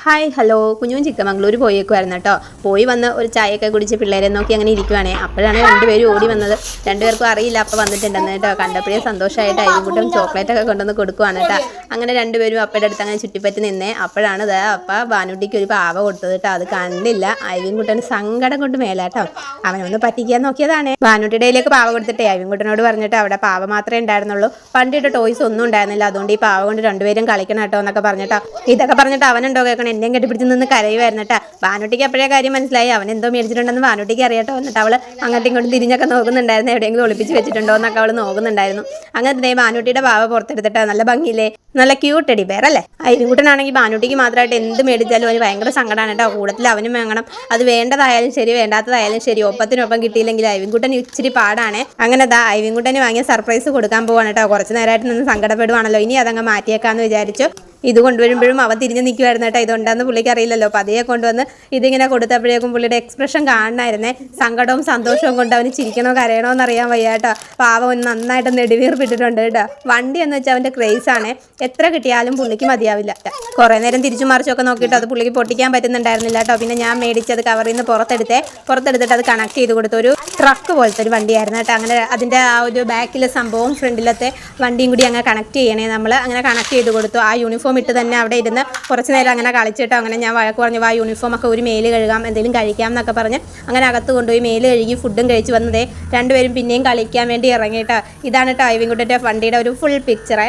Hi hello കുഞ്ഞും ചിക്കമംഗളൂർ പോയേക്കുമായിരുന്നു കേട്ടോ. പോയി വന്ന് ഒരു ചായയൊക്കെ കുടിച്ച് പിള്ളേരെ നോക്കി അങ്ങനെ ഇരിക്കുവാണേ. അപ്പോഴാണ് രണ്ടുപേരും ഓടി വന്നത്. രണ്ടുപേർക്കും അറിയില്ല അപ്പോൾ വന്നിട്ടുണ്ടെന്ന് കേട്ടോ. കണ്ടപ്പോഴേ സന്തോഷമായിട്ട് അയൽക്കൂട്ടം ചോക്ലേറ്റൊക്കെ കൊണ്ടുവന്ന് കൊടുക്കുവാണ് കേട്ടോ. അങ്ങനെ രണ്ടുപേരും അപ്പയുടെ അടുത്ത് അങ്ങനെ ചുറ്റിപ്പറ്റി നിന്നേ. അപ്പോഴാണ് അപ്പ ഭാനുട്ടിക്ക് ഒരു പാവ കൊടുത്തത് കേട്ടോ. അത് കണ്ടില്ല. അയൽക്കൂട്ടന് സങ്കടം കൊണ്ട് മേലാട്ടോ. അവനൊന്ന് പറ്റിക്കാൻ നോക്കിയതാണേ. ഭാനുട്ടിയുടെ കയ്യിലേക്ക് പാവ കൊടുത്തിട്ടേ അയൽക്കൂട്ടനോട് പറഞ്ഞിട്ട് അവിടെ പാവ മാത്രമേ ഉണ്ടായിരുന്നുള്ളൂ, പണ്ടിട്ട് ടോയ്സ് ഒന്നും ഉണ്ടായിരുന്നില്ല, അതുകൊണ്ട് ഈ പാവ കൊണ്ട് രണ്ടുപേരും കളിക്കണം കേട്ടോ എന്നൊക്കെ പറഞ്ഞിട്ടോ. ഇതൊക്കെ പറഞ്ഞിട്ട് അവനുണ്ടോ കേൾക്കണം, എന്നെയും കെട്ടിപ്പിടിച്ച് നിന്ന് കരയുമായിരുന്നു കേട്ടോ. ഭാനുട്ടിക്ക് അപ്പോഴേ കാര്യം മനസ്സിലായി, അവൻ എന്തോ മേടിച്ചിട്ടുണ്ടെന്ന് ഭാനുട്ടിക്ക് അറിയാട്ടോ. എന്നിട്ട് അവൾ അങ്ങോട്ടും ഇങ്ങോട്ടും തിരിഞ്ഞൊക്കെ നോക്കുന്നുണ്ടായിരുന്നു, എവിടെയെങ്കിലും ഒളിപ്പിച്ച് വെച്ചിട്ടുണ്ടോ എന്നൊക്കെ അവൾ നോക്കുന്നുണ്ടായിരുന്നു. അങ്ങനെ ഭാനുട്ടിയുടെ പാവ പുറത്തെടുത്തിട്ട് നല്ല ഭംഗിയില്ലേ, നല്ല ക്യൂട്ട് ടെഡി ബെയർ അല്ലേ. അയൽക്കൂട്ടനാണെങ്കിൽ ഭാനുട്ടിക്ക് മാത്രമായിട്ട് എന്ത് മേടിച്ചാലും അവന് ഭയങ്കര സങ്കടമാണ് കേട്ടോ. കൂടത്തിൽ അവനും വേണം, അത് വേണ്ടതായാലും ശരി വേണ്ടാത്തതായാലും ശരി. ഒപ്പത്തിനൊപ്പം കിട്ടിയില്ലെങ്കിൽ അയൽക്കൂട്ടൻ ഇച്ചിരി പാടാണ്. അങ്ങനെ അയൽക്കൂട്ടന് വാങ്ങിയ സർപ്രൈസ് കൊടുക്കാൻ പോവാണ് കേട്ടോ. കുറച്ച് നേരമായിട്ട് നിന്ന് സങ്കടപ്പെടുവാണല്ലോ, ഇനി അതങ്ങ് മാറ്റിയേക്കാന്ന് വിചാരിച്ചു. ഇത് കൊണ്ടുവരുമ്പോഴും അവൻ തിരിഞ്ഞ് നിൽക്കുമായിരുന്നു കേട്ടോ. ഇതുണ്ടെന്ന് പുള്ളിക്ക് അറിയില്ലല്ലോ. അപ്പോൾ അതേ കൊണ്ടുവന്ന് ഇതിങ്ങനെ കൊടുത്തപ്പോഴേക്കും പുള്ളിയുടെ എക്സ്പ്രഷൻ കാണണമായിരുന്നേ. സങ്കടവും സന്തോഷവും കൊണ്ട് അവന് ചിരിക്കണോ കരയണോ എന്നറിയാൻ വയ്യ കേട്ടോ. പാവം ഒന്ന് നന്നായിട്ട് നെടുവീർപ്പിട്ടിട്ടുണ്ട് കേട്ടോ. വണ്ടി എന്ന് വെച്ചാൽ അവൻ്റെ ക്രേസാണ്, എത്ര കിട്ടിയാലും പുള്ളിക്ക് മതിയാവില്ല. കുറേ നേരം തിരിച്ചു മറിച്ചൊക്കെ നോക്കിയിട്ട് അത് പുള്ളിക്ക് പൊട്ടിക്കാൻ പറ്റുന്നുണ്ടായിരുന്നില്ല കേട്ടോ. പിന്നെ ഞാൻ മേടിച്ചത് കവറിൽ നിന്ന് പുറത്തെടുത്തിട്ട് അത് കണക്ട് ചെയ്ത് കൊടുത്തു. ഒരു ട്രക്ക് പോലത്തെ ഒരു വണ്ടിയായിരുന്നു കേട്ടോ. അങ്ങനെ അതിൻ്റെ ആ ഒരു ബാക്കിലെ സംഭവം ഫ്രണ്ടിലത്തെ വണ്ടിയും കൂടി അങ്ങനെ കണക്ട് ചെയ്യണേ. നമ്മൾ അങ്ങനെ കണക്ട് ചെയ്ത് കൊടുത്തു. ആ യൂണിഫോം ഇട്ട് തന്നെ അവിടെ ഇരുന്ന് കുറച്ച് നേരം അങ്ങനെ കളിച്ചിട്ടോ. അങ്ങനെ ഞാൻ വഴക്ക് പറഞ്ഞു, ആ യൂണിഫോമൊക്കെ ഒരു മേല് കഴുകാം, എന്തെങ്കിലും കഴിക്കാം എന്നൊക്കെ പറഞ്ഞ് അങ്ങനെ അകത്ത് കൊണ്ടുപോയി മേല് കഴുകി ഫുഡും കഴിച്ച് വന്നതേ രണ്ടുപേരും പിന്നെയും കളിക്കാൻ വേണ്ടി ഇറങ്ങിയിട്ടോ. ഇതാണ് കേട്ടോ അയവിൻകുട്ടൻ്റെ വണ്ടിയുടെ ഒരു ഫുൾ പിക്ചറേ.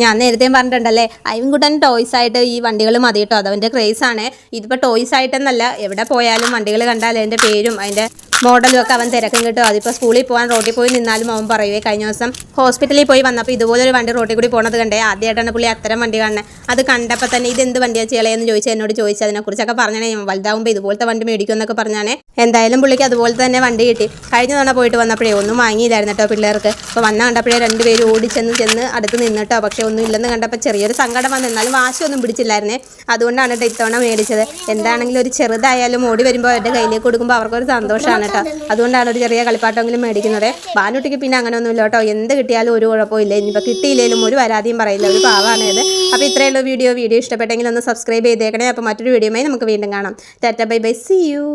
ഞാൻ നേരത്തെയും പറഞ്ഞിട്ടുണ്ടല്ലേ, അയവിൻകുട്ടൻ ടോയ്സ് ആയിട്ട് ഈ വണ്ടികൾ മതി കേട്ടോ. അതവൻ്റെ ക്രേസാണ്. ഇതിപ്പോൾ ടോയ്സ് ആയിട്ടെന്നല്ല, എവിടെ പോയാലും വണ്ടികൾ കണ്ടാൽ അതിൻ്റെ പേരും അതിൻ്റെ മോഡലും ഒക്കെ അവൻ തിരക്കും കിട്ടും. അതിപ്പോൾ സ്കൂളിൽ പോകാൻ റോട്ടിൽ പോയി നിന്നാലും അവൻ പറയുവേ. കഴിഞ്ഞ ദിവസം ഹോസ്പിറ്റലിൽ പോയി വന്നപ്പോൾ ഇതുപോലൊരു വണ്ടി റോട്ടിൽ കൂടി പോണത് കണ്ടേ. ആദ്യമായിട്ടാണ് പുള്ളി അത്തരം വണ്ടി കാണുന്നത്. അത് കണ്ടപ്പോൾ തന്നെ ഇതെന്ത് വണ്ടിയാണ് ചെയ്യളയെന്ന് ചോദിച്ചാൽ എന്നോട് ചോദിച്ചു. അതിനെക്കുറിച്ചൊക്കെ പറഞ്ഞാണേ, വലുതാവുമ്പോൾ ഇതുപോലത്തെ വണ്ടി മേടിക്കും എന്നൊക്കെ പറഞ്ഞാണേ. എന്തായാലും പുള്ളിക്ക് അതുപോലെ തന്നെ വണ്ടി കിട്ടി. കഴിഞ്ഞ തവണ പോയിട്ട് വന്നപ്പോഴേ ഒന്നും വാങ്ങിയില്ലായിരുന്നു കേട്ടോ പിള്ളേർക്ക്. അപ്പോൾ വന്ന കണ്ടപ്പോഴേ രണ്ടുപേരും ഓടിച്ചെന്ന് അടുത്ത് നിന്നിട്ടോ. പക്ഷേ ഒന്നും ഇല്ലെന്ന് കണ്ടപ്പോൾ ചെറിയൊരു സങ്കടം വന്നു. എന്നാലും വാശിയൊന്നും പിടിച്ചില്ലായിരുന്നേ. അതുകൊണ്ടാണ് കേട്ടോ ഇത്തവണ മേടിച്ചത്. എന്താണെങ്കിലും ഒരു ചെറുതായാലും ഓടി വരുമ്പോൾ അവരുടെ കയ്യിലേക്ക് കൊടുക്കുമ്പോൾ അവർക്കൊരു സന്തോഷമാണ് കേട്ടോ. അതുകൊണ്ടാണ് ഒരു ചെറിയ കളിപ്പാട്ടെങ്കിലും മേടിക്കുന്നത്. ഭാനുട്ടിക്ക് പിന്നെ അങ്ങനെയൊന്നുമില്ല കേട്ടോ. എന്ത് കിട്ടിയാലും ഒരു കുഴപ്പമില്ല. ഇനിയിപ്പോൾ കിട്ടിയില്ലെങ്കിലും ഒരു പരാതിയും പറയില്ല, ഒരു പാവാണ് ഇത്. അപ്പോൾ ഇത്രയുള്ള വീഡിയോ ഇഷ്ടപ്പെട്ടെങ്കിൽ ഒന്ന് സബ്സ്ക്രൈബ് ചെയ്തേക്കണേ. അപ്പോൾ മറ്റൊരു വീഡിയോയുമായി നമുക്ക് വീണ്ടും കാണാം. Tata bye bye, see U.